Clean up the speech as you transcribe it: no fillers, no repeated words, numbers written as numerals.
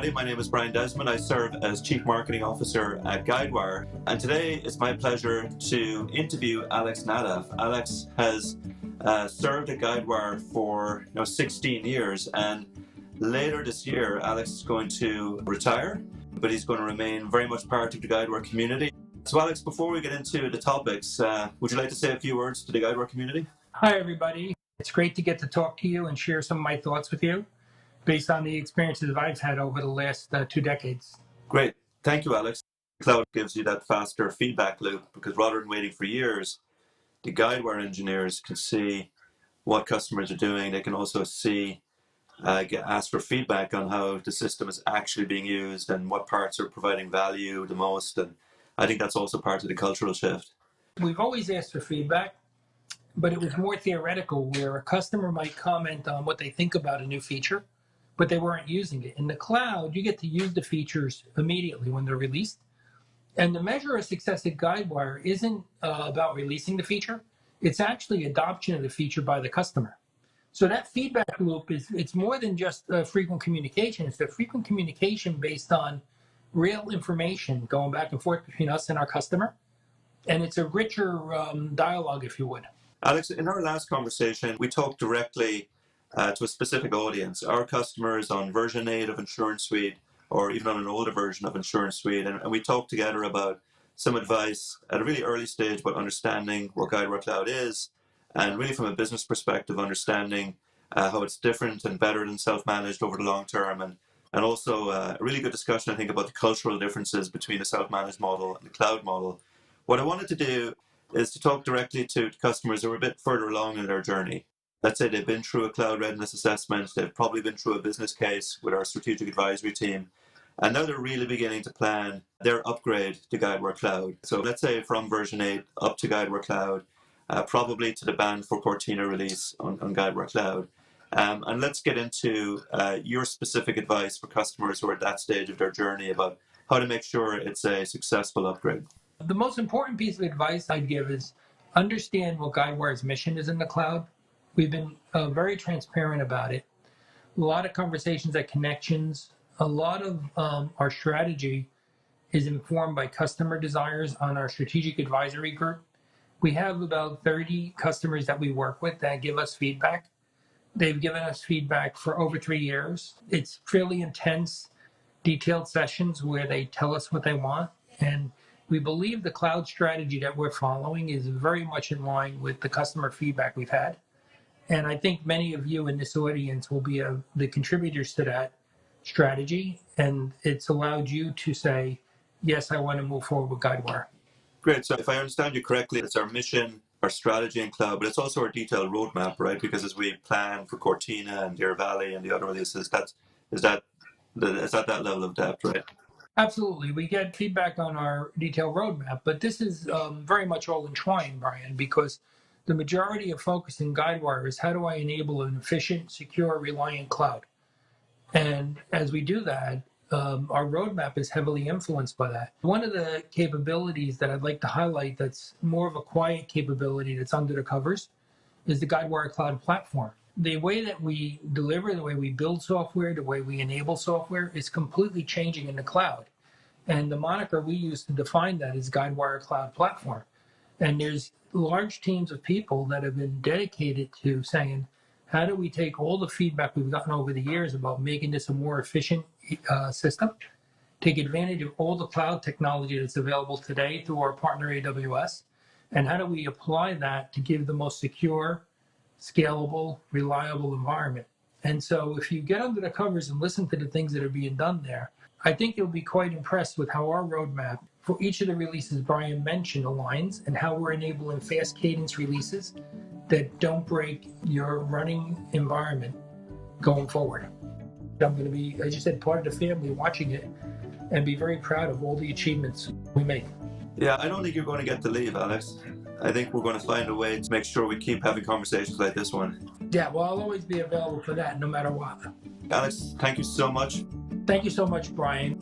everybody. My name is Brian Desmond. I serve as Chief Marketing Officer at Guidewire. And today it's my pleasure to interview Alex Naddaff. Alex has served at Guidewire for 16 years. And later this year, Alex is going to retire, but he's going to remain very much part of the Guidewire community. So Alex, before we get into the topics, would you like to say a few words to the Guidewire community? Hi, everybody. It's great to get to talk to you and share some of my thoughts with you based on the experiences I've had over the last 2 decades. Great. Thank you, Alex. Cloud gives you that faster feedback loop because rather than waiting for years, the Guidewire engineers can see what customers are doing. They can also see, ask for feedback on how the system is actually being used and what parts are providing value the most. And I think that's also part of the cultural shift. We've always asked for feedback, but it was more theoretical where a customer might comment on what they think about a new feature, but they weren't using it. In the cloud, you get to use the features immediately when they're released. And the measure of success at Guidewire isn't about releasing the feature. It's actually adoption of the feature by the customer. So that feedback loop it's more than just frequent communication. It's the frequent communication based on real information going back and forth between us and our customer. And it's a richer dialogue, if you would. Alex, in our last conversation, we talked directly to a specific audience, our customers on version 8 of Insurance Suite, or even on an older version of Insurance Suite. And we talked together about some advice at a really early stage about understanding what Guidewire Cloud is, and really from a business perspective, understanding how it's different and better than self-managed over the long term. And also a really good discussion, I think, about the cultural differences between the self-managed model and the cloud model. What I wanted to do is to talk directly to customers who are a bit further along in their journey. Let's say they've been through a cloud readiness assessment, they've probably been through a business case with our strategic advisory team, and now they're really beginning to plan their upgrade to Guidewire Cloud. So let's say from version 8 up to Guidewire Cloud, probably to the band for Cortina release on Guidewire Cloud. And let's get into your specific advice for customers who are at that stage of their journey about how to make sure it's a successful upgrade. The most important piece of advice I'd give is understand what Guidewire's mission is in the cloud. We've been very transparent about it. A lot of conversations at Connections. A lot of our strategy is informed by customer desires on our strategic advisory group. We have about 30 customers that we work with that give us feedback. They've given us feedback for over 3 years. It's fairly intense, detailed sessions where they tell us what they want. And we believe the cloud strategy that we're following is very much in line with the customer feedback we've had. And I think many of you in this audience will be the contributors to that strategy. And it's allowed you to say, yes, I want to move forward with Guidewire. Great. So if I understand you correctly, it's our mission, our strategy in cloud, but it's also our detailed roadmap, right? Because as we plan for Cortina and Deer Valley and the other releases, is that that level of depth, right? Absolutely. We get feedback on our detailed roadmap, but this is very much all entwined, Brian, because the majority of focus in Guidewire is how do I enable an efficient, secure, reliant cloud? And as we do that, our roadmap is heavily influenced by that. One of the capabilities that I'd like to highlight that's more of a quiet capability that's under the covers is the Guidewire Cloud Platform. The way that we deliver, the way we build software, the way we enable software is completely changing in the cloud. And the moniker we use to define that is Guidewire Cloud Platform. And there's large teams of people that have been dedicated to saying, how do we take all the feedback we've gotten over the years about making this a more efficient system, take advantage of all the cloud technology that's available today through our partner AWS, and how do we apply that to give the most secure, scalable, reliable environment? And so if you get under the covers and listen to the things that are being done there, I think you'll be quite impressed with how our roadmap for each of the releases Brian mentioned aligns and how we're enabling fast cadence releases that don't break your running environment going forward. I'm going to be, as you said, part of the family watching it and be very proud of all the achievements we make. Yeah, I don't think you're going to get to leave, Alex. I think we're going to find a way to make sure we keep having conversations like this one. Yeah, well, I'll always be available for that no matter what. Alex, thank you so much. Thank you so much, Brian.